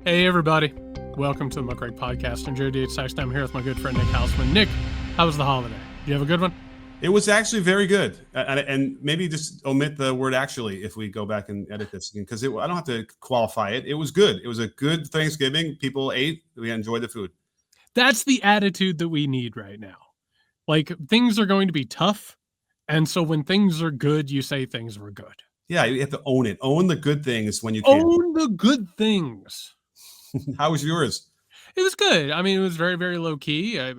Hey, everybody. Welcome to the Muckrake Podcast. I'm Joe Dietz. I'm here with my good friend Nick Hausman. Nick, how was the holiday? Do you have a good one? It was actually very good. And maybe just omit the word actually if we go back and edit this again, because I don't have to qualify it. It was good. It was a good Thanksgiving. People ate. We enjoyed the food. That's the attitude that we need right now. Like, things are going to be tough. And so when things are good, you say things were good. Yeah, you have to own it. Own the good things when you can. Own the good things. How was yours? It was good. I mean, it was very, very low key. I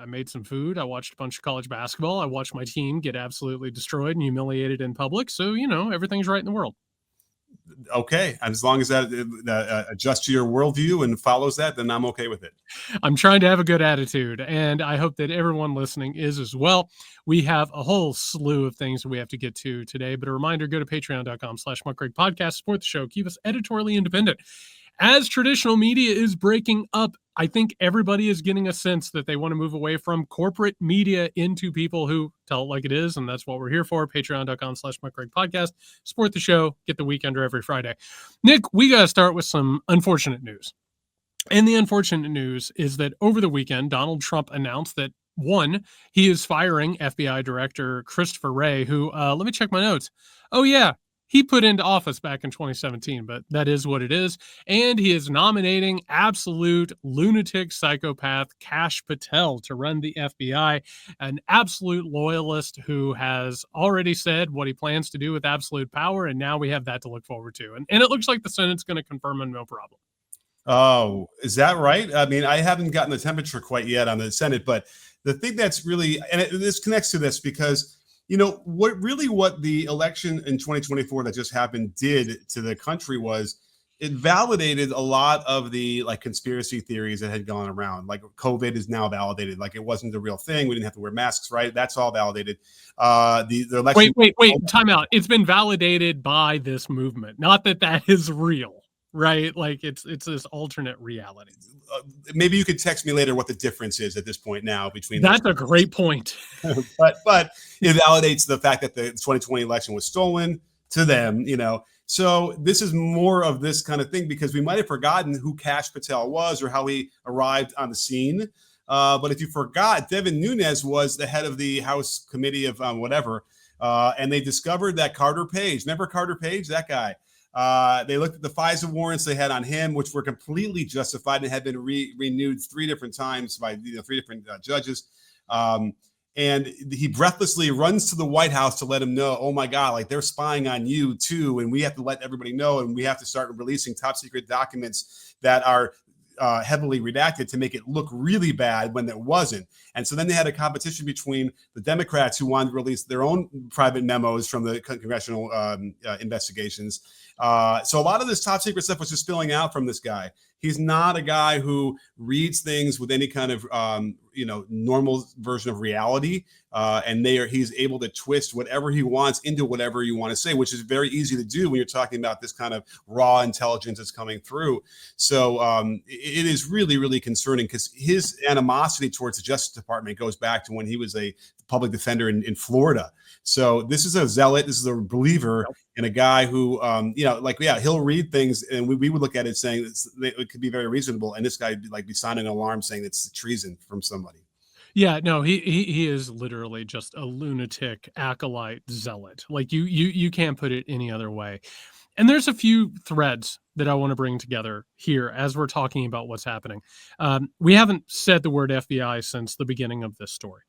made some food. I watched a bunch of college basketball. I watched my team get absolutely destroyed and humiliated in public. So, everything's right in the world. Okay. As long as that adjusts to your worldview and follows that, then I'm okay with it. I'm trying to have a good attitude, and I hope that everyone listening is as well. We have a whole slew of things that we have to get to today, but a reminder, go to patreon.com/muckrake podcast, support the show, keep us editorially independent. As traditional media is breaking up, I think everybody is getting a sense that they want to move away from corporate media into people who tell it like it is, and that's what we're here for. Patreon.com/muckrake podcast. Support the show. Get the Weekender every Friday. Nick, we got to start with some unfortunate news. And the unfortunate news is that over the weekend, Donald Trump announced that, one, he is firing FBI Director Christopher Wray, who, let me check my notes. Oh, yeah. He put into office back in 2017, but that is what it is. And he is nominating absolute lunatic psychopath Kash Patel to run the FBI, an absolute loyalist who has already said what he plans to do with absolute power. And now we have that to look forward to. And it looks like the Senate's going to confirm him, no problem. Oh, is that right? I mean, I haven't gotten the temperature quite yet on the Senate, but the thing that's really, and this connects to this because what the election in 2024 that just happened did to the country was it validated a lot of the conspiracy theories that had gone around. Like COVID is now validated. Like it wasn't the real thing. We didn't have to wear masks, right? That's all validated. The election. Wait, time out. It's been validated by this movement. Not that is real, right? Like it's this alternate reality. Maybe you could text me later what the difference is at this point now between. That's a great point. but it validates the fact that the 2020 election was stolen to them, So this is more of this kind of thing because we might have forgotten who Kash Patel was or how he arrived on the scene. But if you forgot, Devin Nunes was the head of the House Committee of whatever. And they discovered that Carter Page, remember Carter Page, that guy? They looked at the FISA warrants they had on him, which were completely justified and had been renewed 3 different times by 3 different judges. And he breathlessly runs to the White House to let him know, oh my God, they're spying on you too. And we have to let everybody know. And we have to start releasing top secret documents that are heavily redacted to make it look really bad when it wasn't. And so then they had a competition between the Democrats who wanted to release their own private memos from the congressional investigations. So a lot of this top secret stuff was just spilling out from this guy. He's not a guy who reads things with any kind of, normal version of reality. And he's able to twist whatever he wants into whatever you want to say, which is very easy to do when you're talking about this kind of raw intelligence that's coming through. So it is really, really concerning because his animosity towards the Justice Department goes back to when he was a public defender in Florida. So this is a zealot. This is a believer and a guy who, he'll read things and we would look at it saying it could be very reasonable. And this guy would be sounding an alarm saying it's treason from somebody. Yeah, no, he is literally just a lunatic acolyte zealot. Like you can't put it any other way. And there's a few threads that I want to bring together here as we're talking about what's happening. We haven't said the word FBI since the beginning of this story.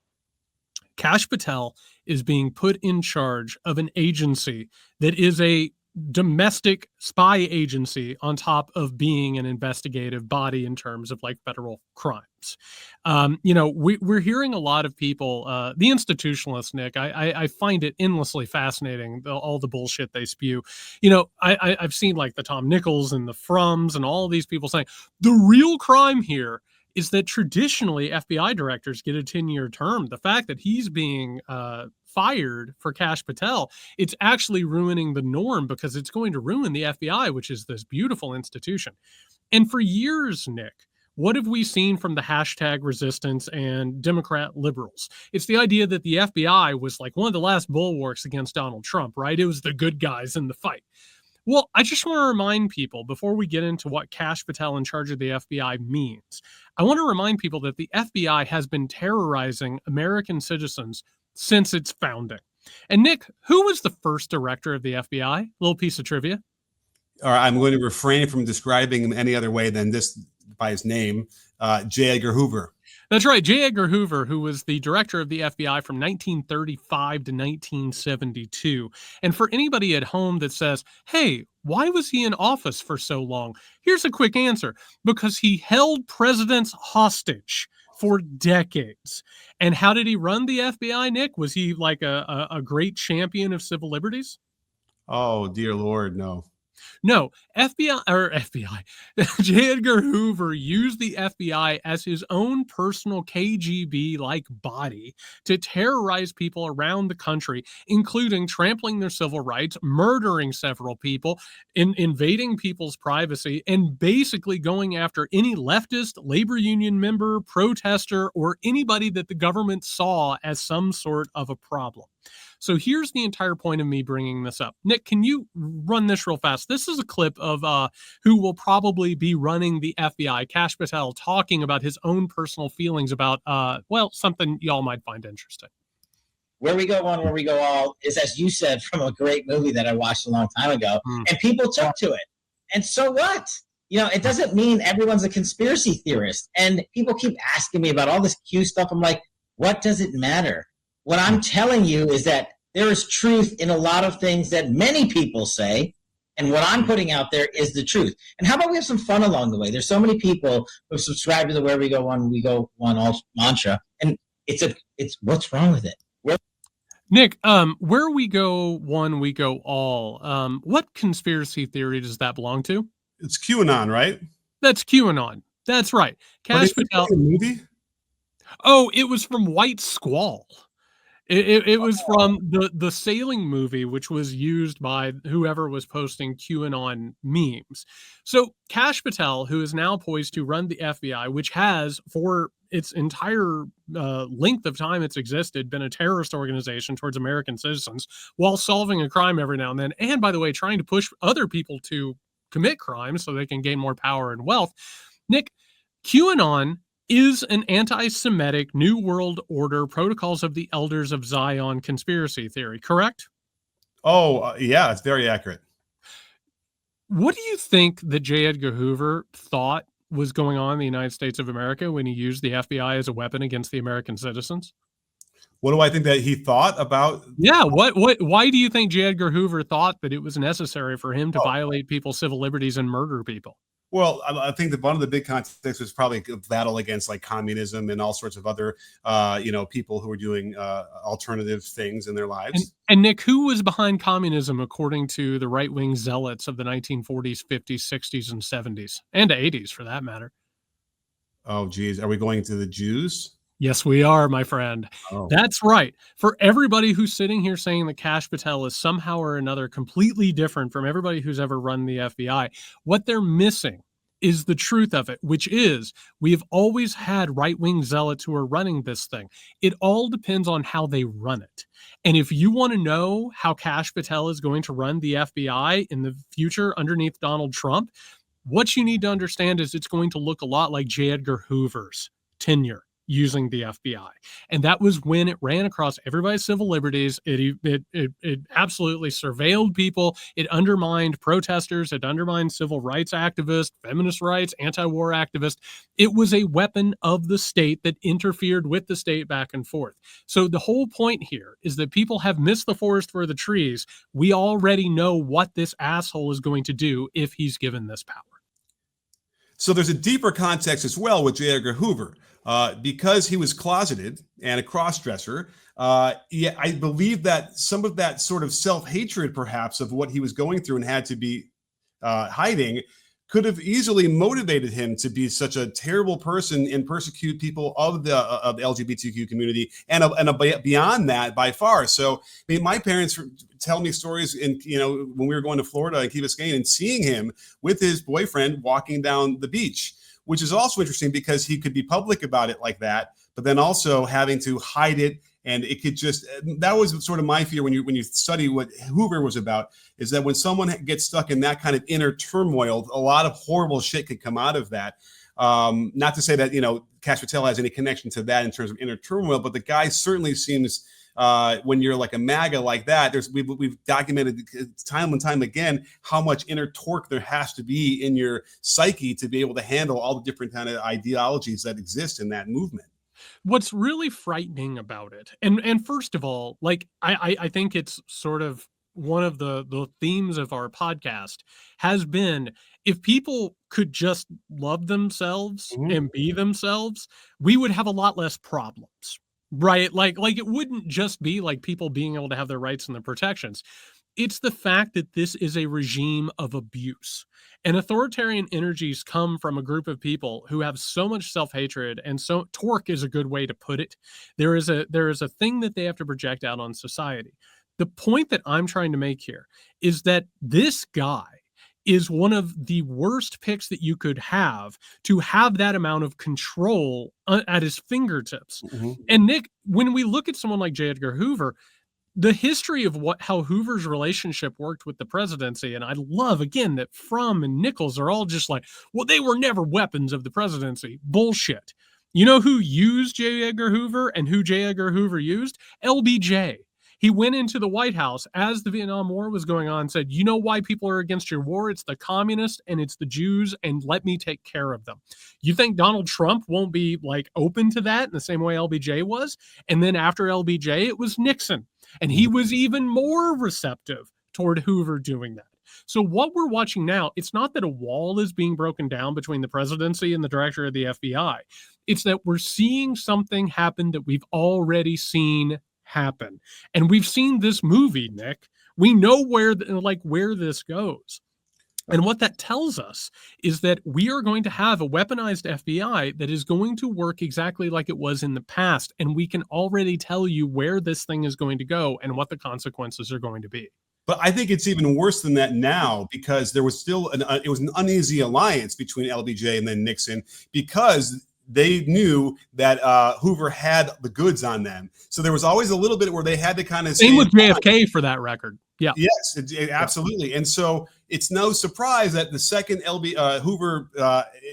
Kash Patel is being put in charge of an agency that is a domestic spy agency on top of being an investigative body in terms of federal crimes. We're hearing a lot of people, the institutionalists, Nick, I find it endlessly fascinating, all the bullshit they spew. I've seen the Tom Nichols and the Frums and all these people saying the real crime here is that traditionally FBI directors get a 10-year term. The fact that he's being fired for Kash Patel, it's actually ruining the norm because it's going to ruin the FBI, which is this beautiful institution. And for years, Nick, what have we seen from the hashtag resistance and Democrat liberals? It's the idea that the FBI was one of the last bulwarks against Donald Trump, right? It was the good guys in the fight. Well, I just want to remind people before we get into what Kash Patel in charge of the FBI means. I want to remind people that the FBI has been terrorizing American citizens since its founding. And Nick, who was the first director of the FBI? Little piece of trivia. Or I'm going to refrain from describing him any other way than this by his name, J. Edgar Hoover. That's right, J. Edgar Hoover, who was the director of the FBI from 1935 to 1972. And for anybody at home that says, hey, why was he in office for so long? Here's a quick answer: because he held presidents hostage for decades. And how did he run the FBI, Nick? Was he like a great champion of civil liberties? Oh, dear Lord, no. No, FBI. J. Edgar Hoover used the FBI as his own personal KGB-like body to terrorize people around the country, including trampling their civil rights, murdering several people, invading people's privacy, and basically going after any leftist, labor union member, protester, or anybody that the government saw as some sort of a problem. So here's the entire point of me bringing this up. Nick, can you run this real fast? This is a clip of who will probably be running the FBI, Kash Patel, talking about his own personal feelings about, something y'all might find interesting. Where we go one, where we go all is, as you said, from a great movie that I watched a long time ago, and people took to it. And so what? It doesn't mean everyone's a conspiracy theorist. And people keep asking me about all this Q stuff. I'm like, what does it matter? What I'm telling you is that there is truth in a lot of things that many people say, and what I'm putting out there is the truth. And how about we have some fun along the way? There's so many people who subscribe to the Where We Go One all mantra, and it's what's wrong with it? Nick, where we go one, we go all. What conspiracy theory does that belong to? It's QAnon, right? That's QAnon. That's right. Kash Patel. Movie? Oh, it was from White Squall. It was from the sailing movie, which was used by whoever was posting QAnon memes. So Kash Patel, who is now poised to run the FBI, which has for its entire length of time it's existed been a terrorist organization towards American citizens while solving a crime every now and then. And by the way, trying to push other people to commit crimes so they can gain more power and wealth. Nick, QAnon is an anti-Semitic New World Order Protocols of the Elders of Zion conspiracy theory, correct? Oh, yeah, it's very accurate. What do you think that J. Edgar Hoover thought was going on in the United States of America when he used the FBI as a weapon against the American citizens? What do I think that he thought about? Yeah, why do you think J. Edgar Hoover thought that it was necessary for him to violate people's civil liberties and murder people? Well, I think that one of the big contexts was probably a battle against like communism and all sorts of other, people who were doing alternative things in their lives. And Nick, who was behind communism according to the right-wing zealots of the 1940s, 50s, 60s, and 70s, and 80s for that matter? Oh, geez. Are we going to the Jews? Yes, we are, my friend. Oh. That's right. For everybody who's sitting here saying that Kash Patel is somehow or another completely different from everybody who's ever run the FBI, what they're missing is the truth of it, which is we've always had right-wing zealots who are running this thing. It all depends on how they run it. And if you want to know how Kash Patel is going to run the FBI in the future underneath Donald Trump, what you need to understand is it's going to look a lot like J. Edgar Hoover's tenure using the FBI. And that was when it ran across everybody's civil liberties. It absolutely surveilled people. It undermined protesters. It undermined civil rights activists, feminist rights, anti-war activists. It was a weapon of the state that interfered with the state back and forth. So the whole point here is that people have missed the forest for the trees. We already know what this asshole is going to do if he's given this power. So there's a deeper context as well with J. Edgar Hoover. Because he was closeted and a cross-dresser, I believe that some of that sort of self-hatred, perhaps, of what he was going through and had to be hiding could have easily motivated him to be such a terrible person and persecute people of the LGBTQ community and beyond that by far. So, I mean, my parents tell me stories when we were going to Florida and Key Biscayne and seeing him with his boyfriend walking down the beach, which is also interesting because he could be public about it like that, but then also having to hide it And it could just, that was sort of my fear when you study what Hoover was about, is that when someone gets stuck in that kind of inner turmoil, a lot of horrible shit could come out of that. Not to say that, Kash Patel has any connection to that in terms of inner turmoil, but the guy certainly seems, when you're like a MAGA like that, we've documented time and time again how much inner torque there has to be in your psyche to be able to handle all the different kind of ideologies that exist in that movement. What's really frightening about it, and first of all, like I think it's sort of one of the themes of our podcast has been, if people could just love themselves and be themselves, we would have a lot less problems, right? Like it wouldn't just be like people being able to have their rights and their protections. It's the fact that this is a regime of abuse. And authoritarian energies come from a group of people who have so much self-hatred, and so torque is a good way to put it. There is a thing that they have to project out on society. The point that I'm trying to make here is that this guy is one of the worst picks that you could have to have that amount of control at his fingertips. And Nick, when we look at someone like J. Edgar Hoover, the history of how Hoover's relationship worked with the presidency, and I love, again, that Frum and Nichols are all just like, well, they were never weapons of the presidency. Bullshit. You know who used J. Edgar Hoover and who J. Edgar Hoover used? LBJ. He went into the White House as the Vietnam War was going on and said, you know why people are against your war? It's the communists and it's the Jews, and let me take care of them. You think Donald Trump won't be like open to that in the same way LBJ was? And then after LBJ, it was Nixon. And he was even more receptive toward Hoover doing that. So what we're watching now, it's not that a wall is being broken down between the presidency and the director of the FBI. It's that we're seeing something happen that we've already seen happen. And we've seen this movie, Nick. We know where this goes. And what that tells us is that we are going to have a weaponized FBI that is going to work exactly like it was in the past. And we can already tell you where this thing is going to go and what the consequences are going to be. But I think it's even worse than that now, because there was still it was an uneasy alliance between LBJ and then Nixon, because they knew that Hoover had the goods on them. So there was always a little bit where they had to kind of same with JFK for that record. Yeah. Yes, absolutely. And so it's no surprise that the second Hoover,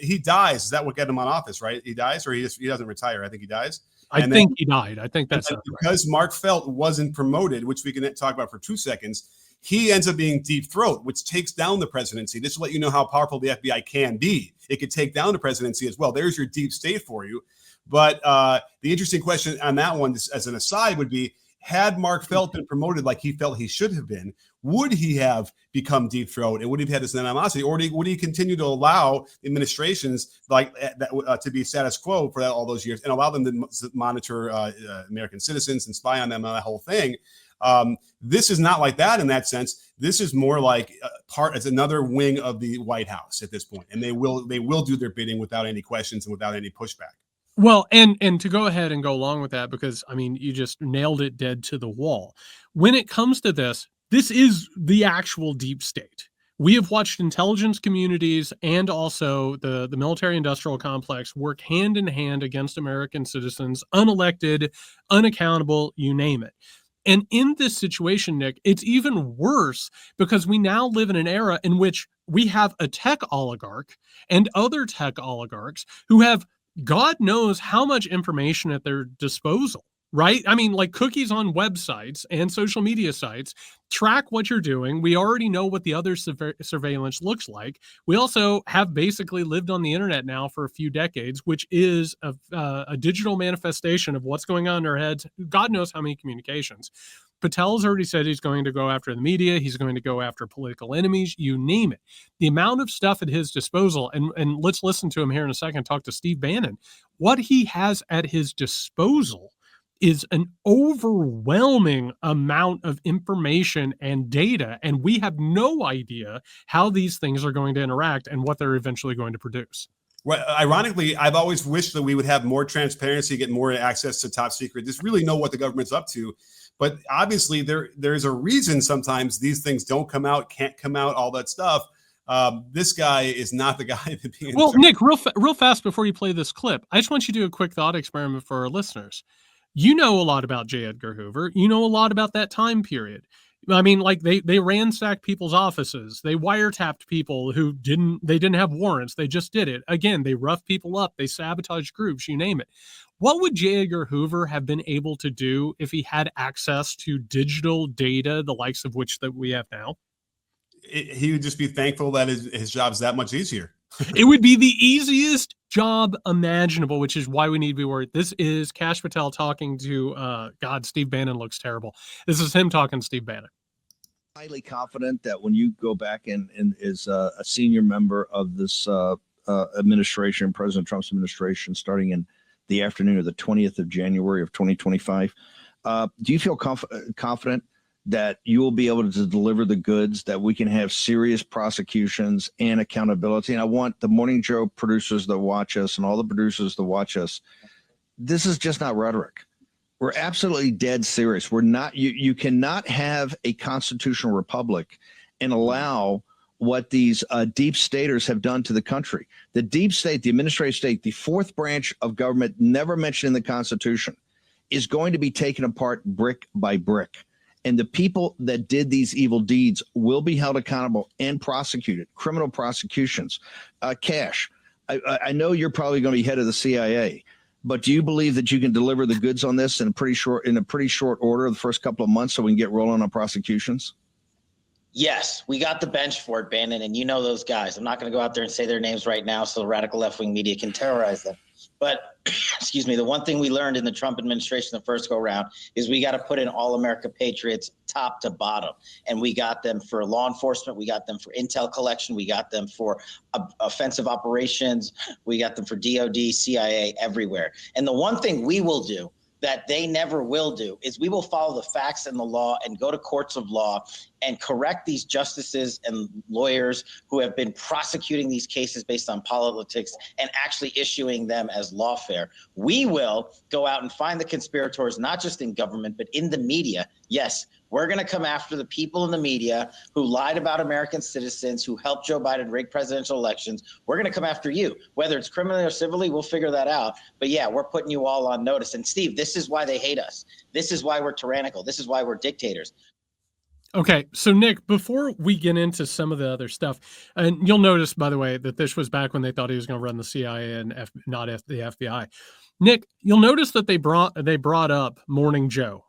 he dies. Is that what got him on office, right? He dies, or he doesn't retire? I think he dies. I think he died. I think that's because Mark Felt wasn't promoted, which we can talk about for 2 seconds. He ends up being deep throat, which takes down the presidency. This will let you know how powerful the FBI can be. It could take down the presidency as well. There's your deep state for you. But the interesting question on that one, as an aside, would be, had Mark Felt been promoted like he felt he should have been, would he have become deep throat, and would he have had this animosity, or would he continue to allow administrations like that to be status quo for all those years and allow them to monitor American citizens and spy on them and that whole thing? This is not like that in that sense. This is more like as another wing of the White House at this point, and they will do their bidding without any questions and without any pushback. Well, and to go ahead and go along with that, because I mean, you just nailed it dead to the wall. When it comes to this is the actual deep state. We have watched intelligence communities and also the military industrial complex work hand in hand against American citizens, unelected, unaccountable, you name it. And in this situation, Nick, it's even worse because we now live in an era in which we have a tech oligarch and other tech oligarchs who have God knows how much information at their disposal, right? I mean, like cookies on websites and social media sites track what you're doing. We already know what the other surveillance looks like. We also have basically lived on the internet now for a few decades, which is a digital manifestation of what's going on in our heads. God knows how many communications. Patel's already said he's going to go after the media. He's going to go after political enemies, you name it. The amount of stuff at his disposal, and let's listen to him here in a second, talk to Steve Bannon. What he has at his disposal is an overwhelming amount of information and data, and we have no idea how these things are going to interact and what they're eventually going to produce. Well, ironically, I've always wished that we would have more transparency, get more access to top secret, just really know what the government's up to. But obviously, there's a reason sometimes these things don't come out, can't come out, all that stuff. This guy is not the guy to be. Well, Nick, real fast before you play this clip, I just want you to do a quick thought experiment for our listeners. You know a lot about J. Edgar Hoover. You know a lot about that time period. I mean, like they ransacked people's offices. They wiretapped people who didn't have warrants. They just did it. Again, they roughed people up. They sabotaged groups, you name it. What would J. Edgar Hoover have been able to do if he had access to digital data, the likes of which that we have now? He would just be thankful that his job's that much easier. It would be the easiest job imaginable, which is why we need to be worried. This is Kash Patel talking to, Steve Bannon looks terrible. This is him talking to Steve Bannon. Highly confident that when you go back and is a senior member of this administration, President Trump's administration, starting in the afternoon of the 20th of January of 2025, do you feel confident that you will be able to deliver the goods, that we can have serious prosecutions and accountability? And I want the Morning Joe producers that watch us and all the producers that watch us, this is just not rhetoric. We're absolutely dead serious. We're not, you cannot have a constitutional republic and allow what these deep staters have done to the country. The deep state, the administrative state, the fourth branch of government never mentioned in the Constitution, is going to be taken apart brick by brick. And the people that did these evil deeds will be held accountable and prosecuted, criminal prosecutions. Kash, I know you're probably going to be head of the CIA, but do you believe that you can deliver the goods on this in a pretty short order, the first couple of months, so we can get rolling on prosecutions? Yes, we got the bench for it, Bannon, and you know those guys. I'm not going to go out there and say their names right now so the radical left-wing media can terrorize them. But, excuse me, the one thing we learned in the Trump administration the first go-round is we got to put in all America patriots top to bottom. And we got them for law enforcement. We got them for intel collection. We got them for offensive operations. We got them for DOD, CIA, everywhere. And the one thing we will do that they never will do is we will follow the facts and the law and go to courts of law and correct these justices and lawyers who have been prosecuting these cases based on politics and actually issuing them as lawfare. We will go out and find the conspirators, not just in government, but in the media. Yes, we're going to come after the people in the media who lied about American citizens, who helped Joe Biden rig presidential elections. We're going to come after you. Whether it's criminally or civilly, we'll figure that out. But yeah, we're putting you all on notice. And Steve, this is why they hate us. This is why we're tyrannical. This is why we're dictators. Okay, so Nick, before we get into some of the other stuff, and you'll notice, by the way, that this was back when they thought he was going to run the CIA and not the FBI. Nick, you'll notice that they brought up Morning Joe,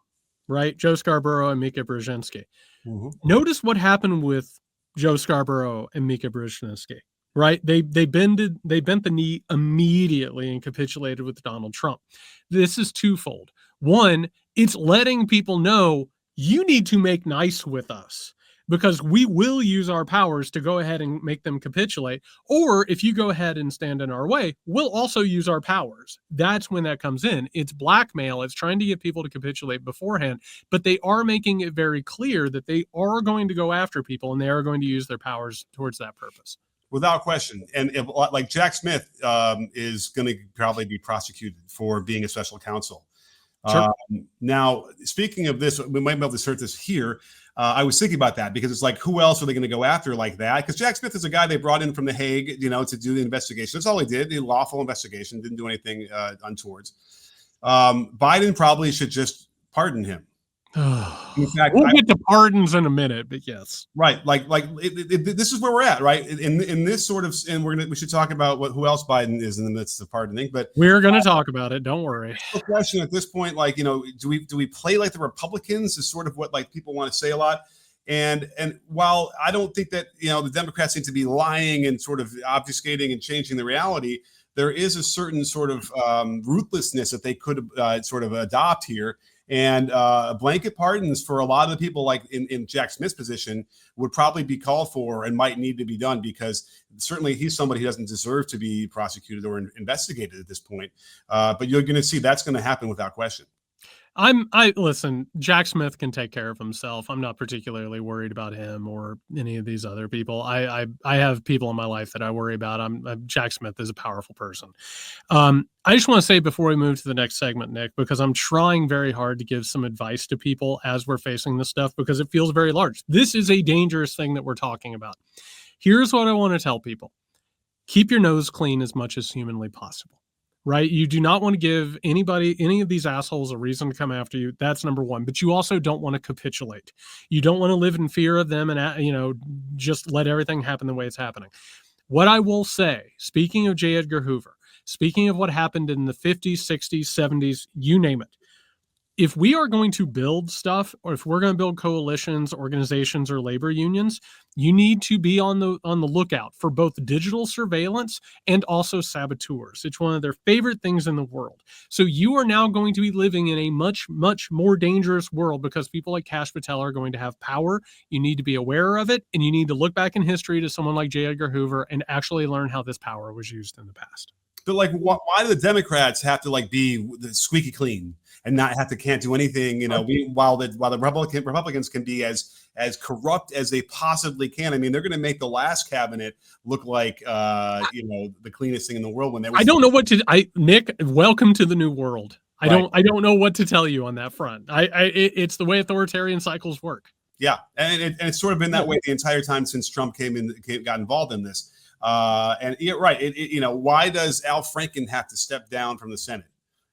right? Joe Scarborough and Mika Brzezinski. Mm-hmm. Notice what happened with Joe Scarborough and Mika Brzezinski, right? They bent the knee immediately and capitulated with Donald Trump. This is twofold. One, it's letting people know you need to make nice with us because we will use our powers to go ahead and make them capitulate. Or if you go ahead and stand in our way, we'll also use our powers. That's when that comes in. It's blackmail. It's trying to get people to capitulate beforehand, but they are making it very clear that they are going to go after people and they are going to use their powers towards that purpose. Without question. And if, like Jack Smith is going to probably be prosecuted for being a special counsel. Sure. Now, speaking of this, we might be able to insert this here. I was thinking about that because it's like, who else are they going to go after like that? Because Jack Smith is a guy they brought in from The Hague, to do the investigation. That's all he did, the lawful investigation, didn't do anything untoward. Biden probably should just pardon him. In fact, we'll get to pardons in a minute, but yes, right. This is where we're at, right? In this sort of, and we should talk about who else Biden is in the midst of pardoning. But we're going to talk about it. Don't worry. The question at this point, do we play like the Republicans? Is sort of what people want to say a lot. And while I don't think that the Democrats seem to be lying and sort of obfuscating and changing the reality, there is a certain sort of ruthlessness that they could sort of adopt here. And blanket pardons for a lot of the people like in Jack Smith's position would probably be called for and might need to be done because certainly he's somebody who doesn't deserve to be prosecuted or investigated at this point. But you're going to see that's going to happen without question. Listen, Jack Smith can take care of himself. I'm not particularly worried about him or any of these other people. I have people in my life that I worry about. Jack Smith is a powerful person. I just want to say before we move to the next segment, Nick, because I'm trying very hard to give some advice to people as we're facing this stuff because it feels very large. This is a dangerous thing that we're talking about. Here's what I want to tell people. Keep your nose clean as much as humanly possible. right? You do not want to give any of these assholes a reason to come after you. That's number one. But you also don't want to capitulate. You don't want to live in fear of them and, just let everything happen the way it's happening. What I will say, speaking of J. Edgar Hoover, speaking of what happened in the 50s, 60s, 70s, you name it, if we are going to build stuff, or if we're going to build coalitions, organizations, or labor unions, you need to be on the lookout for both digital surveillance and also saboteurs. It's one of their favorite things in the world. So you are now going to be living in a much, much more dangerous world because people like Kash Patel are going to have power. You need to be aware of it, and you need to look back in history to someone like J. Edgar Hoover and actually learn how this power was used in the past. But like, why do the Democrats have to like be the squeaky clean and can't do anything? While the Republicans can be as corrupt as they possibly can. I mean, they're going to make the last cabinet look like the cleanest thing in the world. I don't know what to. Nick, welcome to the new world. I don't know what to tell you on that front. It's the way authoritarian cycles work. Yeah, and it's sort of been that way the entire time since Trump got involved in this. Why does Al Franken have to step down from the Senate?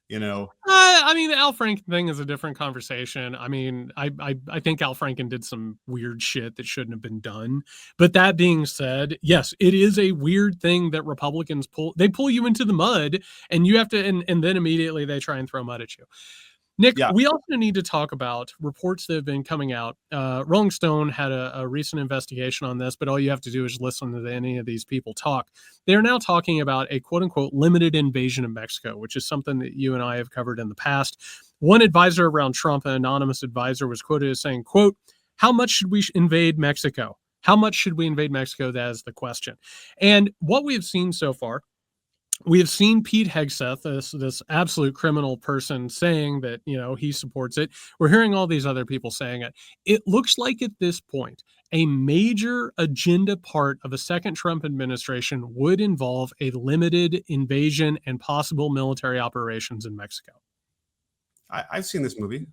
The Al Franken thing is a different conversation. I mean, I think Al Franken did some weird shit that shouldn't have been done. But that being said, yes, it is a weird thing that Republicans pull you into the mud, and you have to, and then immediately they try and throw mud at you. Nick, we also need to talk about reports that have been coming out. Rolling Stone had a recent investigation on this, but all you have to do is listen to any of these people talk. They are now talking about a quote-unquote limited invasion of Mexico, which is something that you and I have covered in the past. One advisor around Trump, an anonymous advisor, was quoted as saying, quote, "How much should we invade Mexico? How much should we invade Mexico?" That is the question. And what we have seen so far, we have seen Pete Hegseth, this absolute criminal person, saying that, he supports it. We're hearing all these other people saying it. It looks like at this point, a major agenda part of a second Trump administration would involve a limited invasion and possible military operations in Mexico. I've seen this movie.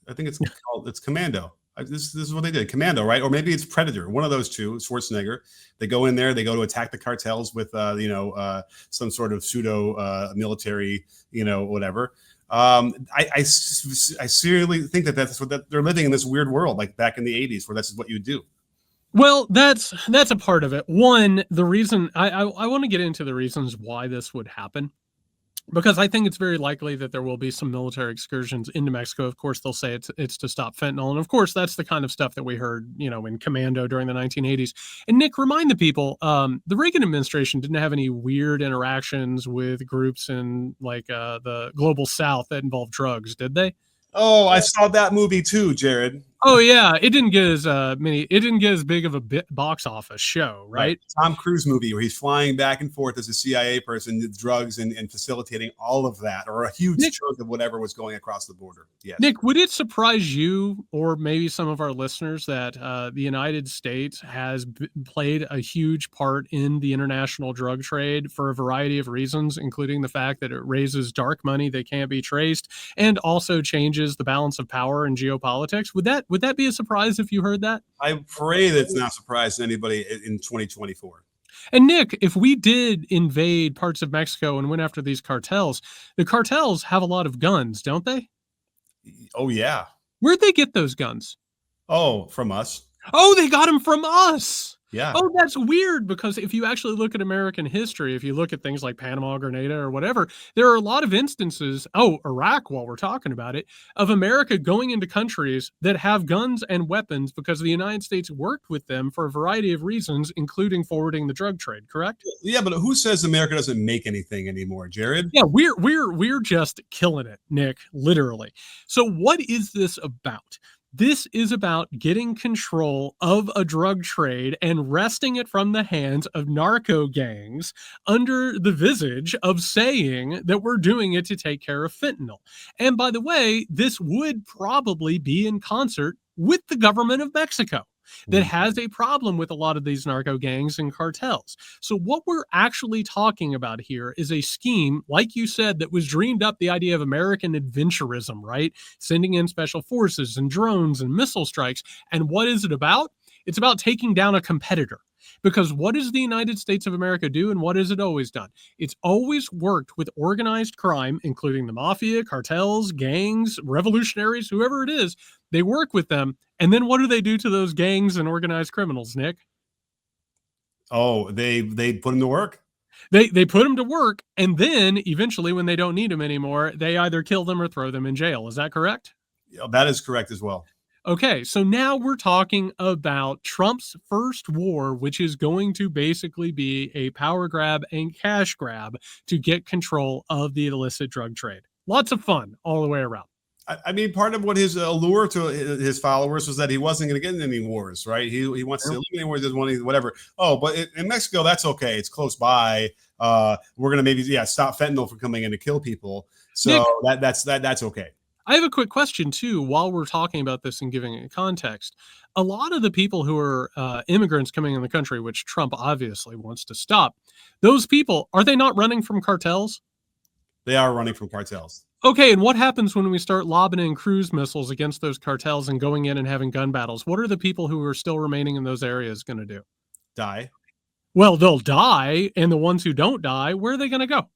I think it's Commando. This is what they did. Commando, right? Or maybe it's Predator. One of those two. Schwarzenegger. They go in there. They go to attack the cartels with, some sort of pseudo military, whatever. I seriously think that's what they're living in, this weird world, like back in the 80s, where that's what you do. Well, that's a part of it. One, the reason I want to get into the reasons why this would happen, because I think it's very likely that there will be some military excursions into Mexico. Of course, they'll say it's to stop fentanyl. And of course, that's the kind of stuff that we heard, in Commando during the 1980s. And Nick, remind the people, the Reagan administration didn't have any weird interactions with groups in the global South that involved drugs, did they? Oh, I saw that movie too, Jared. Oh yeah, it didn't get as big of a box office show, right? Tom Cruise movie where he's flying back and forth as a CIA person, with drugs and facilitating all of that, or a huge chunk of whatever was going across the border. Yes. Nick, would it surprise you, or maybe some of our listeners, that the United States has played a huge part in the international drug trade for a variety of reasons, including the fact that it raises dark money that can't be traced and also changes the balance of power in geopolitics? Would that be a surprise if you heard that? I pray that's not surprising anybody in 2024. And Nick, if we did invade parts of Mexico and went after these cartels, the cartels have a lot of guns, don't they? Oh, yeah. Where'd they get those guns? Oh, from us. Oh, they got them from us. Yeah. Oh, that's weird, because if you actually look at American history, if you look at things like Panama, Grenada, or whatever, there are a lot of instances, Iraq, while we're talking about it, of America going into countries that have guns and weapons because the United States worked with them for a variety of reasons, including forwarding the drug trade, correct? Yeah, but who says America doesn't make anything anymore, Jared? Yeah, we're just killing it, Nick, literally. So what is this about? This is about getting control of a drug trade and wresting it from the hands of narco gangs under the visage of saying that we're doing it to take care of fentanyl. And by the way, this would probably be in concert with the government of Mexico that has a problem with a lot of these narco gangs and cartels. So what we're actually talking about here is a scheme, like you said, that was dreamed up, the idea of American adventurism, right? Sending in special forces and drones and missile strikes. And what is it about? It's about taking down a competitor. Because what does the United States of America do, and what has it always done? It's always worked with organized crime, including the mafia, cartels, gangs, revolutionaries, whoever it is. They work with them. And then what do they do to those gangs and organized criminals, Nick? Oh, they put them to work? They put them to work, and then eventually when they don't need them anymore, they either kill them or throw them in jail. Is that correct? Yeah, that is correct as well. Okay, so now we're talking about Trump's first war, which is going to basically be a power grab and cash grab to get control of the illicit drug trade. Lots of fun all the way around. I mean, part of what his allure to his followers was that he wasn't going to get in any wars, right? He wants to eliminate wars, doesn't want any, whatever. Oh, but in Mexico, that's okay. It's close by. We're going to maybe stop fentanyl from coming in to kill people. So Nick, that's okay. I have a quick question, too, while we're talking about this and giving it context. A lot of the people who are immigrants coming in the country, which Trump obviously wants to stop, those people, are they not running from cartels? They are running from cartels. Okay, and what happens when we start lobbing in cruise missiles against those cartels and going in and having gun battles? What are the people who are still remaining in those areas going to do? Die. Well, they'll die, and the ones who don't die, where are they going to go?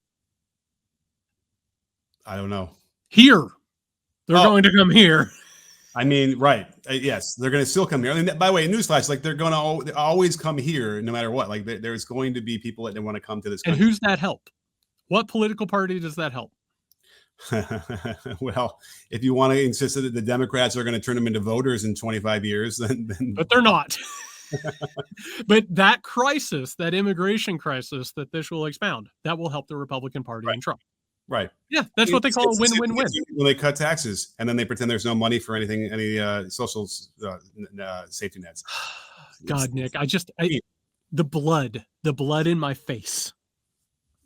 I don't know. Here. They're going to come here. I mean, right. Yes, they're going to still come here. I mean, by the way, newsflash, like they're going to always come here no matter what. Like there's going to be people that want to come to this country. And who's that help? What political party does that help? Well, if you want to insist that the Democrats are going to turn them into voters in 25 years, then but they're not. But that crisis, that immigration crisis that this will expound, that will help the Republican Party and Trump. Right. Yeah, that's what they call a win-win-win. When they cut taxes and then they pretend there's no money for anything, any social safety nets. God, Nick, the blood in my face.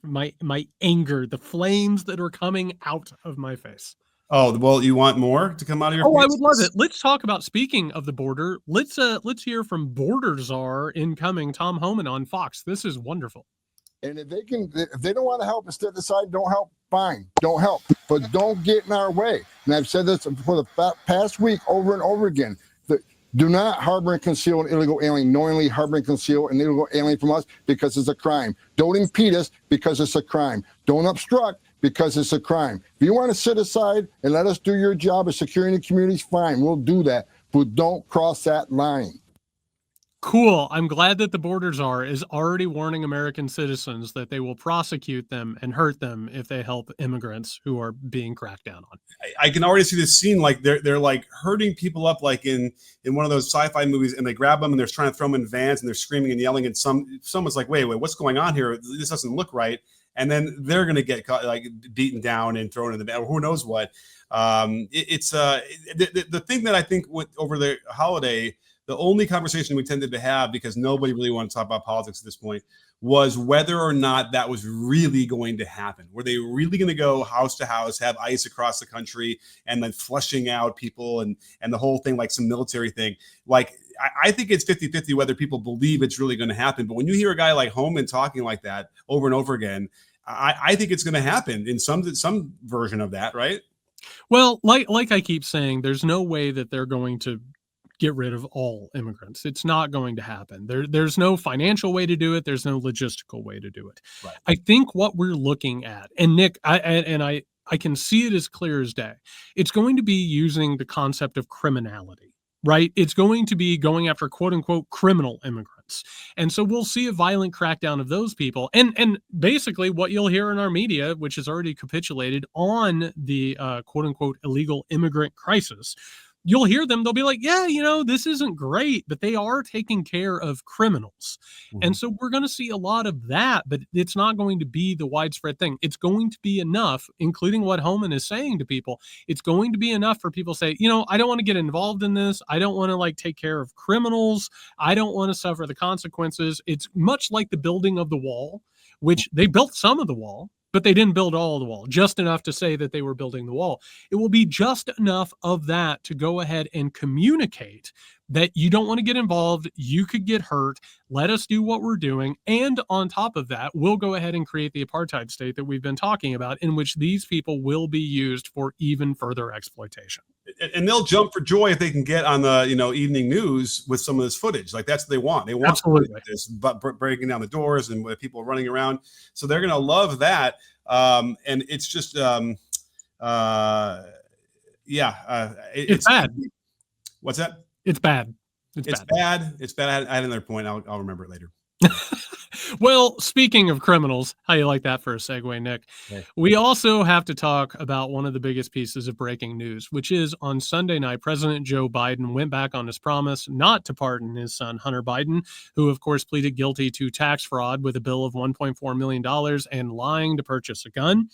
My anger, the flames that are coming out of my face. Oh, well, you want more to come out of your face? I would love it. Let's talk about, speaking of the border, let's hear from border czar incoming Tom Homan on Fox. This is wonderful. And if they don't want to help, instead decide don't help, fine, don't help, but don't get in our way. And I've said this for the past week over and over again. Do not harbor and conceal an illegal alien, knowingly harbor and conceal an illegal alien from us because it's a crime. Don't impede us because it's a crime. Don't obstruct because it's a crime. If you want to sit aside and let us do your job of securing the communities, fine, we'll do that. But don't cross that line. Cool. I'm glad that the border czar is already warning American citizens that they will prosecute them and hurt them if they help immigrants who are being cracked down on. I can already see this scene, like they're like herding people up like in one of those sci-fi movies, and they grab them and they're trying to throw them in vans and they're screaming and yelling, and someone's like, wait, what's going on here? This doesn't look right. And then they're going to get caught, like beaten down and thrown in the van, or who knows what. The thing that I think over the holiday, the only conversation we tended to have, because nobody really wanted to talk about politics at this point, was whether or not that was really going to happen. Were they really going to go house to house, have ICE across the country, and then flushing out people and the whole thing like some military thing? Like, I think it's 50-50 whether people believe it's really going to happen. But when you hear a guy like Homan talking like that over and over again, I think it's going to happen in some version of that, right? Well, like I keep saying, there's no way that they're going to get rid of all immigrants. It's not going to happen. There's no financial way to do it. There's no logistical way to do it. Right. I think what we're looking at, and Nick, I can see it as clear as day. It's going to be using the concept of criminality, right? It's going to be going after quote unquote criminal immigrants. And so we'll see a violent crackdown of those people. And basically what you'll hear in our media, which has already capitulated on the quote unquote illegal immigrant crisis, you'll hear them. They'll be like, yeah, this isn't great, but they are taking care of criminals. Mm-hmm. And so we're going to see a lot of that, but it's not going to be the widespread thing. It's going to be enough, including what Homan is saying to people. It's going to be enough for people to say, I don't want to get involved in this. I don't want to take care of criminals. I don't want to suffer the consequences. It's much like the building of the wall, which they built some of the wall, but they didn't build all of the wall, just enough to say that they were building the wall. It will be just enough of that to go ahead and communicate that you don't want to get involved. You could get hurt. Let us do what we're doing. And on top of that, we'll go ahead and create the apartheid state that we've been talking about, in which these people will be used for even further exploitation. And they'll jump for joy if they can get on the evening news with some of this footage. Like that's what they want. They want this, but breaking down the doors and with people running around. So they're going to love that. And it's just it's bad. What's that? It's bad. It's bad. It's bad. I had another point. I'll remember it later. Well, speaking of criminals, how you like that for a segue, Nick? Okay. We also have to talk about one of the biggest pieces of breaking news, which is on Sunday night, President Joe Biden went back on his promise not to pardon his son, Hunter Biden, who, of course, pleaded guilty to tax fraud with a bill of $1.4 million and lying to purchase a gun.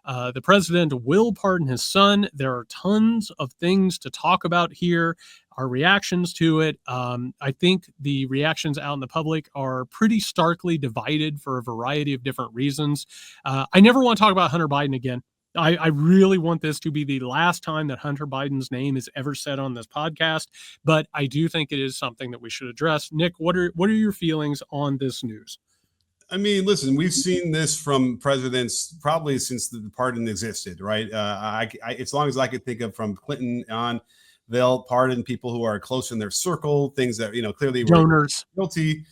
The president will pardon his son. There are tons of things to talk about here. Our reactions to it. I think the reactions out in the public are pretty starkly divided for a variety of different reasons. I never want to talk about Hunter Biden again. I really want this to be the last time that Hunter Biden's name is ever said on this podcast, but I do think it is something that we should address. Nick, what are your feelings on this news? I mean, listen, we've seen this from presidents probably since the pardon existed, right? As long as I could think of, from Clinton on, they'll pardon people who are close in their circle, things that, clearly were guilty.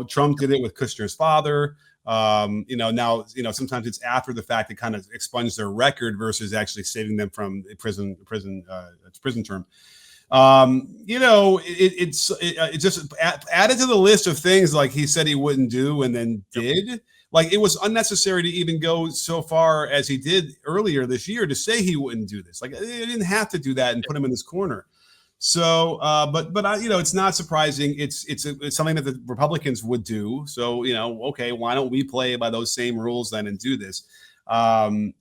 Trump did it with Kushner's father. Now, sometimes it's after the fact that kind of expunge their record versus actually saving them from a prison term. It's just added to the list of things like he said he wouldn't do and then did. Like, it was unnecessary to even go so far as he did earlier this year to say he wouldn't do this. Like, they didn't have to do that and put him in this corner. So, but it's not surprising. It's something that the Republicans would do. So, okay, why don't we play by those same rules then and do this? I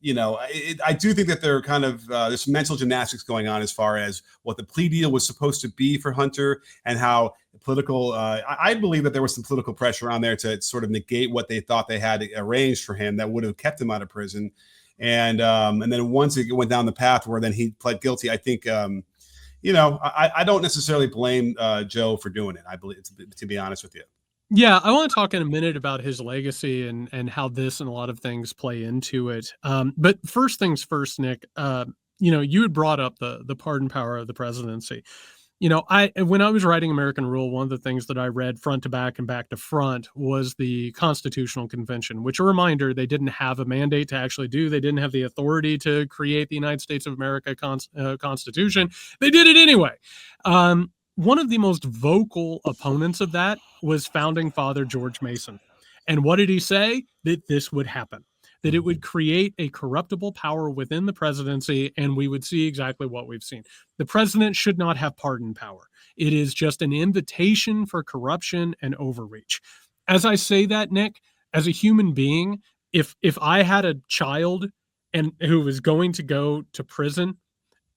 do think that there are kind of there's mental gymnastics going on as far as what the plea deal was supposed to be for Hunter and how political. I believe that there was some political pressure on there to sort of negate what they thought they had arranged for him that would have kept him out of prison. And then once it went down the path where then he pled guilty, I think, I don't necessarily blame Joe for doing it. I believe, to be honest with you. Yeah, I want to talk in a minute about his legacy and how this and a lot of things play into it. But first things first, Nick, you had brought up the pardon power of the presidency. When I was writing American Rule, one of the things that I read front to back and back to front was the Constitutional Convention, which, a reminder, they didn't have a mandate to actually do. They didn't have the authority to create the United States of America Constitution. They did it anyway. One of the most vocal opponents of that was founding father George Mason. And what did he say? That this would happen, that it would create a corruptible power within the presidency, and we would see exactly what we've seen. The president should not have pardon power. It is just an invitation for corruption and overreach. As I say that, Nick, as a human being, if I had a child and who was going to go to prison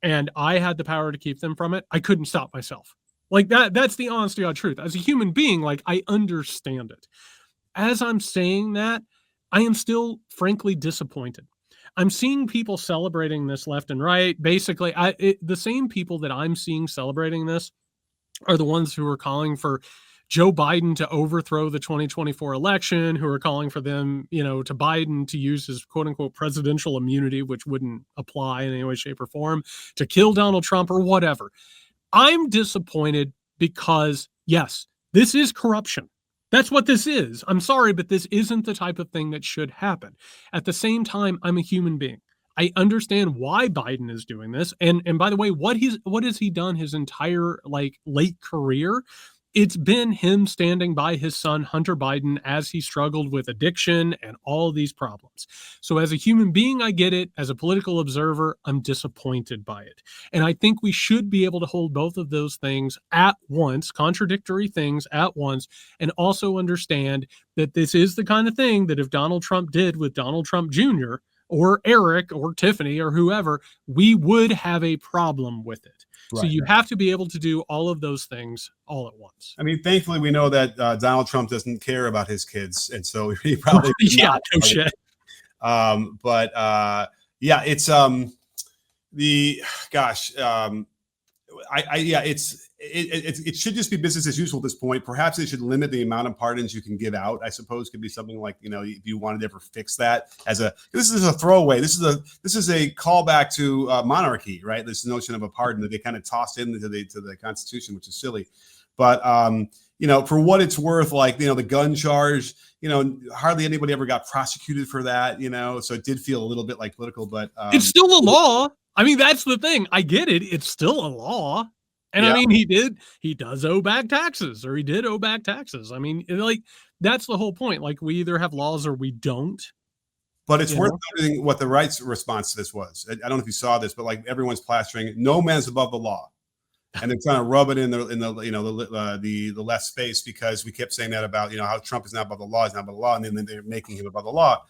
and I had the power to keep them from it, I couldn't stop myself. Like that's the honest to God truth. As a human being, like, I understand it. As I'm saying that, I am still frankly disappointed. I'm seeing people celebrating this left and right. Basically, the same people that I'm seeing celebrating this are the ones who are calling for Joe Biden to overthrow the 2024 election, who are calling for them, to Biden to use his quote unquote presidential immunity, which wouldn't apply in any way, shape, or form, to kill Donald Trump or whatever. I'm disappointed because, yes, this is corruption. That's what this is. I'm sorry, but this isn't the type of thing that should happen. At the same time, I'm a human being. I understand why Biden is doing this. And by the way, what has he done his entire late career? It's been him standing by his son, Hunter Biden, as he struggled with addiction and all these problems. So as a human being, I get it. As a political observer, I'm disappointed by it. And I think we should be able to hold both of those things at once, contradictory things at once, and also understand that this is the kind of thing that if Donald Trump did with Donald Trump Jr., or Eric or Tiffany or whoever, we would have a problem with it. Right. So you have to be able to do all of those things all at once. I mean, thankfully, we know that Donald Trump doesn't care about his kids, and so he probably yeah, no shit. It's Yeah, it should just be business as usual at this point. Perhaps they should limit the amount of pardons you can give out. I suppose could be something like, if you wanted to ever fix that this is a throwaway. This is a callback to monarchy, right? This notion of a pardon that they kind of tossed into the Constitution, which is silly. But for what it's worth, like the gun charge, hardly anybody ever got prosecuted for that, so it did feel a little bit like political, but it's still a law. I mean, that's the thing. I get it. It's still a law. And yeah. I mean, he does owe back taxes, or he did owe back taxes. I mean, like, that's the whole point. Like, we either have laws or we don't. But it's worth noting what the right's response to this was. I don't know if you saw this, but like everyone's plastering, no man's above the law. And they're trying to rub it in the left space, because we kept saying that about, how Trump is not above the law, he's not above the law. And then they're making him above the law.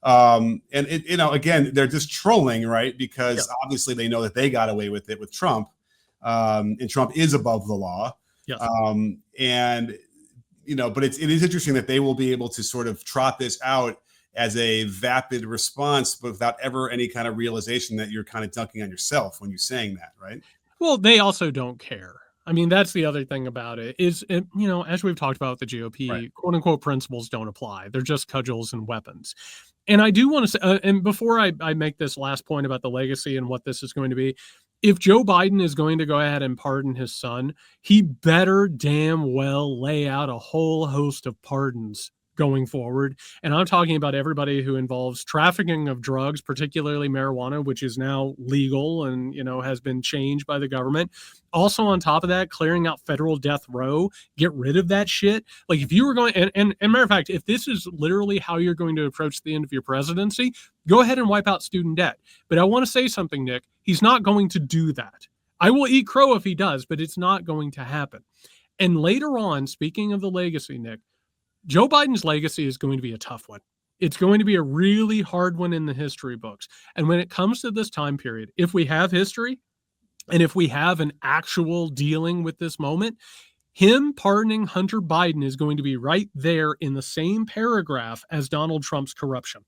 And again, they're just trolling, right? Because obviously they know that they got away with it with Trump, and Trump is above the law. Yes. But it is interesting that they will be able to sort of trot this out as a vapid response, but without ever any kind of realization that you're kind of dunking on yourself when you're saying that, right? Well, they also don't care. I mean, that's the other thing about it is, as we've talked about with the GOP, right, quote unquote principles don't apply. They're just cudgels and weapons. And I do want to say, and before I make this last point about the legacy and what this is going to be, if Joe Biden is going to go ahead and pardon his son, he better damn well lay out a whole host of pardons going forward. And I'm talking about everybody who involves trafficking of drugs, particularly marijuana, which is now legal and, has been changed by the government. Also, on top of that, clearing out federal death row, get rid of that shit. Like, if you were going, and matter of fact, if this is literally how you're going to approach the end of your presidency, go ahead and wipe out student debt. But I want to say something, Nick. He's not going to do that. I will eat crow if he does, but it's not going to happen. And later on, speaking of the legacy, Nick, Joe Biden's legacy is going to be a tough one. It's going to be a really hard one in the history books. And when it comes to this time period, if we have history and if we have an actual dealing with this moment, him pardoning Hunter Biden is going to be right there in the same paragraph as Donald Trump's corruption.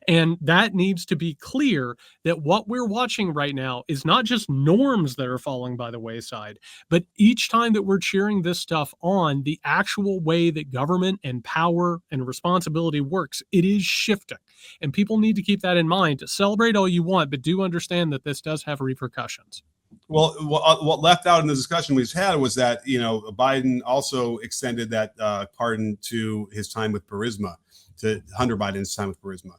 And that needs to be clear, that what we're watching right now is not just norms that are falling by the wayside, but each time that we're cheering this stuff on, the actual way that government and power and responsibility works, it is shifting. And people need to keep that in mind. Celebrate all you want, but do understand that this does have repercussions. Well, what left out in the discussion we've had was that, Biden also extended that pardon to his time with Burisma, to Hunter Biden's time with Burisma.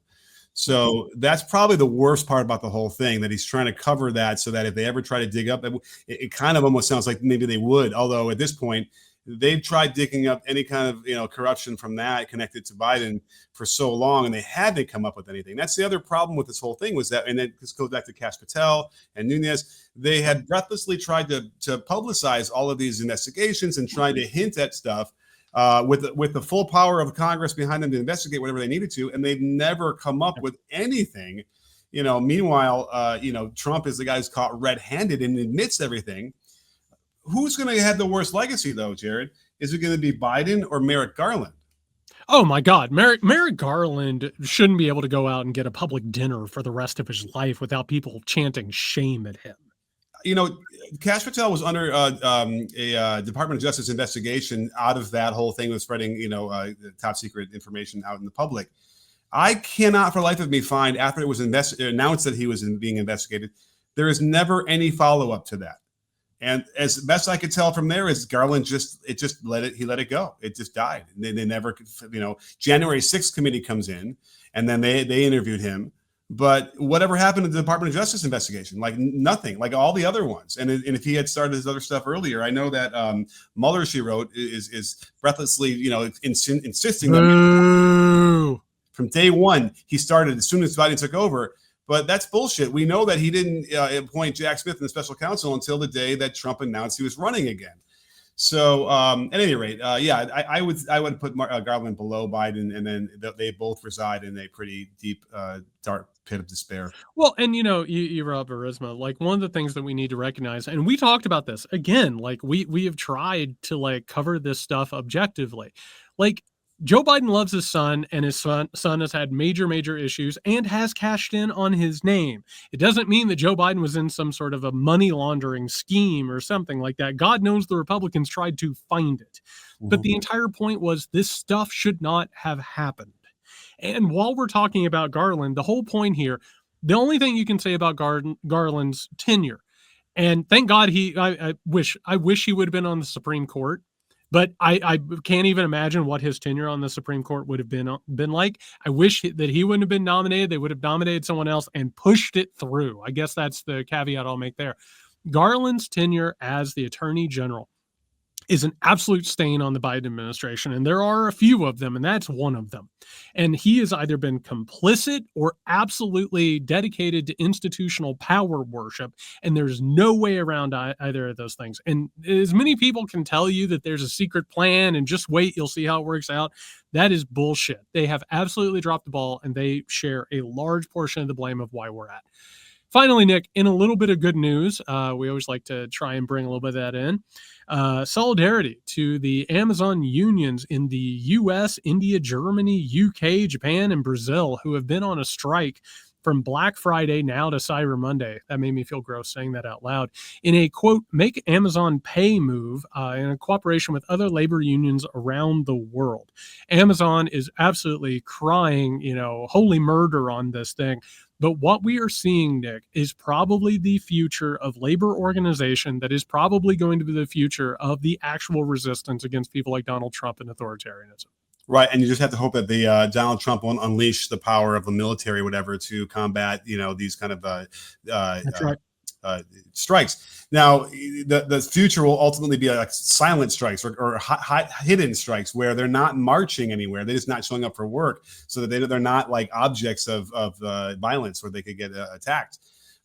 So that's probably the worst part about the whole thing, that he's trying to cover that so that if they ever try to dig up, it kind of almost sounds like maybe they would. Although at this point, they've tried digging up any kind of corruption from that connected to Biden for so long, and they hadn't come up with anything. That's the other problem with this whole thing, was that, and then this goes back to Kash Patel and Nunes, they had breathlessly tried to publicize all of these investigations and trying to hint at stuff. With the full power of Congress behind them to investigate whatever they needed to, and they've never come up with anything. Meanwhile, Trump is the guy who's caught red-handed and admits everything. Who's going to have the worst legacy, though, Jared? Is it going to be Biden or Merrick Garland? Oh my God, Merrick Garland shouldn't be able to go out and get a public dinner for the rest of his life without people chanting shame at him. Kash Patel was under a Department of Justice investigation out of that whole thing with spreading, top secret information out in the public. I cannot for the life of me find, after it was announced that he was being investigated, there is never any follow-up to that. And as best I could tell from there is Garland let it go. It just died. They never, January 6th committee comes in, and then they interviewed him. But whatever happened to the Department of Justice investigation? Like nothing, like all the other ones. And if he had started his other stuff earlier, I know that Mueller, she wrote, is breathlessly, insisting that from day one, he started as soon as Biden took over. But that's bullshit. We know that he didn't appoint Jack Smith in the special counsel until the day that Trump announced he was running again. So at any rate, I would put Garland below Biden, and then they both reside in a pretty deep, dark pit of despair. Well, and you brought up Burisma. Like, one of the things that we need to recognize, and we talked about this again, like we have tried to cover this stuff objectively. Like, Joe Biden loves his son, and his son has had major issues and has cashed in on his name. It doesn't mean that Joe Biden was in some sort of a money laundering scheme or something like that. God knows the Republicans tried to find it. But the entire point was this stuff should not have happened. And while we're talking about Garland, the whole point here, the only thing you can say about Garland's tenure, and thank God I wish he would have been on the Supreme Court. But I can't even imagine what his tenure on the Supreme Court would have been like. I wish that he wouldn't have been nominated. They would have nominated someone else and pushed it through. I guess that's the caveat I'll make there. Garland's tenure as the Attorney General is an absolute stain on the Biden administration. And there are a few of them, and that's one of them. And he has either been complicit or absolutely dedicated to institutional power worship. And there's no way around either of those things. And as many people can tell you that there's a secret plan and just wait, you'll see how it works out. That is bullshit. They have absolutely dropped the ball, and they share a large portion of the blame of why we're at. Finally, Nick, in a little bit of good news, we always like to try and bring a little bit of that in. Solidarity to the Amazon unions in the US, India, Germany, UK, Japan, and Brazil, who have been on a strike from Black Friday now to Cyber Monday. That made me feel gross saying that out loud. In a, quote, make Amazon pay move in a cooperation with other labor unions around the world. Amazon is absolutely crying, holy murder on this thing. But what we are seeing, Nick, is probably the future of labor organization that is probably going to be the future of the actual resistance against people like Donald Trump and authoritarianism. Right, and you just have to hope that the Donald Trump won't unleash the power of the military or whatever to combat, these kind of That's right. Strikes. Now, the future will ultimately be like silent strikes or hidden strikes where they're not marching anywhere. They're just not showing up for work, so that they're not like objects of violence where they could get attacked.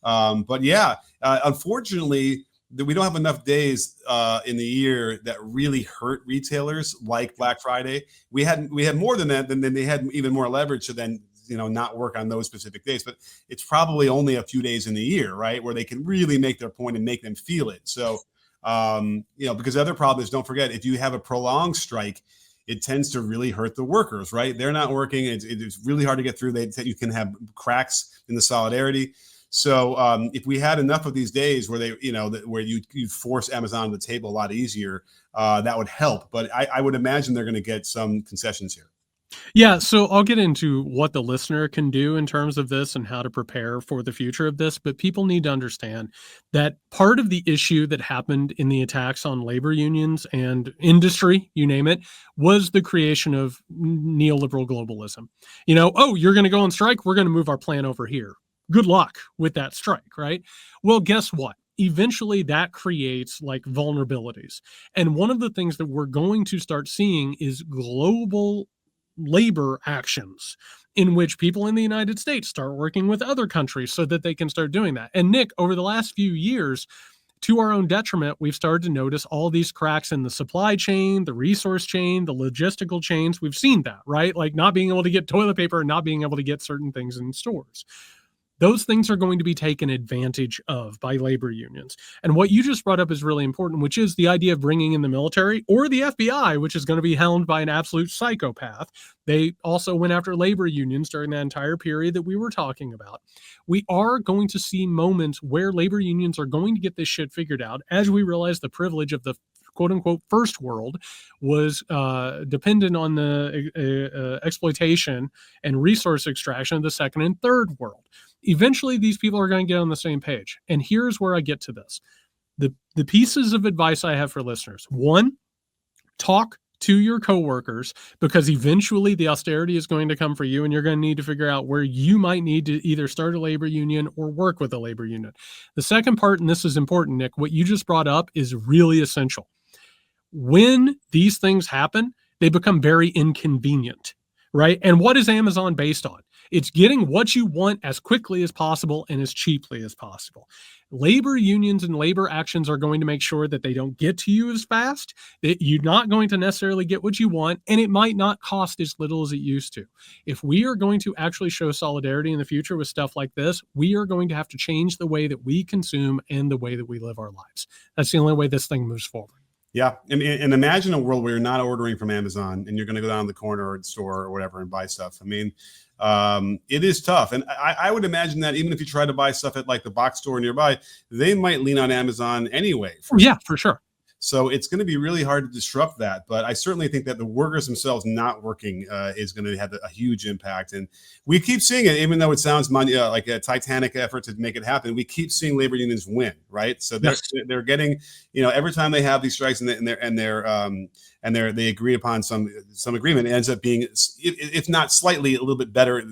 But yeah, unfortunately, we don't have enough days in the year that really hurt retailers like Black Friday. We had more than that, then they had even more leverage to then not work on those specific days. But it's probably only a few days in the year, right, where they can really make their point and make them feel it. So because the other problem is, don't forget, if you have a prolonged strike, it tends to really hurt the workers, right? They're not working. It's really hard to get through. You can have cracks in the solidarity. So if we had enough of these days where where you force Amazon to the table a lot easier, that would help. But I would imagine they're going to get some concessions here. Yeah, so I'll get into what the listener can do in terms of this and how to prepare for the future of this, but people need to understand that part of the issue that happened in the attacks on labor unions and industry, you name it, was the creation of neoliberal globalism. You're going to go on strike, we're going to move our plan over here. Good luck with that strike, right? Well, guess what? Eventually that creates like vulnerabilities. And one of the things that we're going to start seeing is global labor actions in which people in the United States start working with other countries so that they can start doing that. And Nick, over the last few years, to our own detriment, we've started to notice all these cracks in the supply chain, the resource chain, the logistical chains. We've seen that, right? Like not being able to get toilet paper and not being able to get certain things in stores. Those things are going to be taken advantage of by labor unions. And what you just brought up is really important, which is the idea of bringing in the military or the FBI, which is going to be helmed by an absolute psychopath. They also went after labor unions during that entire period that we were talking about. We are going to see moments where labor unions are going to get this shit figured out as we realize the privilege of the quote unquote first world was dependent on the exploitation and resource extraction of the second and third world. Eventually, these people are going to get on the same page. And here's where I get to this. The pieces of advice I have for listeners. One, talk to your coworkers, because eventually the austerity is going to come for you and you're going to need to figure out where you might need to either start a labor union or work with a labor union. The second part, and this is important, Nick, what you just brought up is really essential. When these things happen, they become very inconvenient, right? And what is Amazon based on? It's getting what you want as quickly as possible and as cheaply as possible. Labor unions and labor actions are going to make sure that they don't get to you as fast, that you're not going to necessarily get what you want, and it might not cost as little as it used to. If we are going to actually show solidarity in the future with stuff like this, we are going to have to change the way that we consume and the way that we live our lives. That's the only way this thing moves forward. Yeah, and imagine a world where you're not ordering from Amazon and you're going to go down the corner or the store or whatever and buy stuff. I mean, it is tough, and I would imagine that even if you try to buy stuff at like the box store nearby, they might lean on Amazon anyway. Yeah, for sure. So it's going to be really hard to disrupt that. But I certainly think that the workers themselves not working is going to have a huge impact. And we keep seeing it, even though it sounds like a titanic effort to make it happen. We keep seeing labor unions win, right? So they're getting, every time they have these strikes and they agree upon some agreement, it ends up being, if not slightly, a little bit better,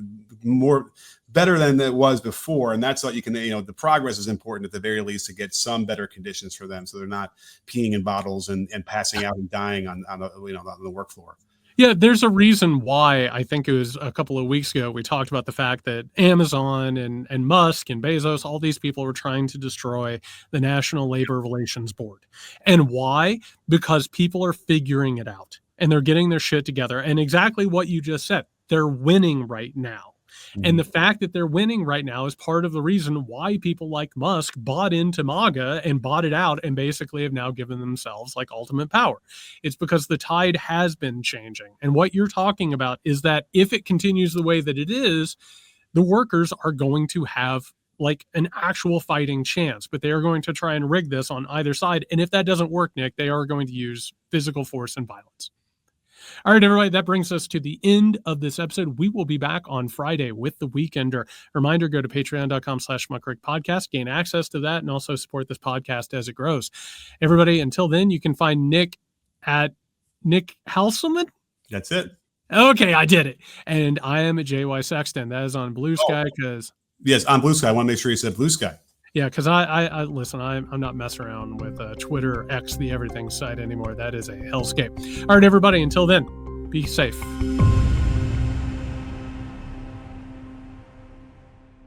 better than it was before. And that's what you can, the progress is important at the very least to get some better conditions for them, so they're not peeing in bottles and passing out and dying on the work floor. Yeah, there's a reason why. I think it was a couple of weeks ago we talked about the fact that Amazon and Musk and Bezos, all these people were trying to destroy the National Labor Relations Board. And why? Because people are figuring it out and they're getting their shit together. And exactly what you just said, they're winning right now. And the fact that they're winning right now is part of the reason why people like Musk bought into MAGA and bought it out and basically have now given themselves like ultimate power. It's because the tide has been changing. And what you're talking about is that if it continues the way that it is, the workers are going to have like an actual fighting chance, but they are going to try and rig this on either side. And if that doesn't work, Nick, they are going to use physical force and violence. All right, everybody, that brings us to the end of this episode. We will be back on Friday with The Weekender. Reminder, go to patreon.com/muckrake podcast, gain access to that, and also support this podcast as it grows. Everybody, until then, you can find Nick at Nick Halselman. That's it. Okay, I did it. And I am at JY Sexton. That is on Blue Sky because... Yes, on Blue Sky. I want to make sure you said Blue Sky. Yeah, because I listen, I'm not messing around with Twitter, X, the everything site anymore. That is a hellscape. All right, everybody, until then, be safe.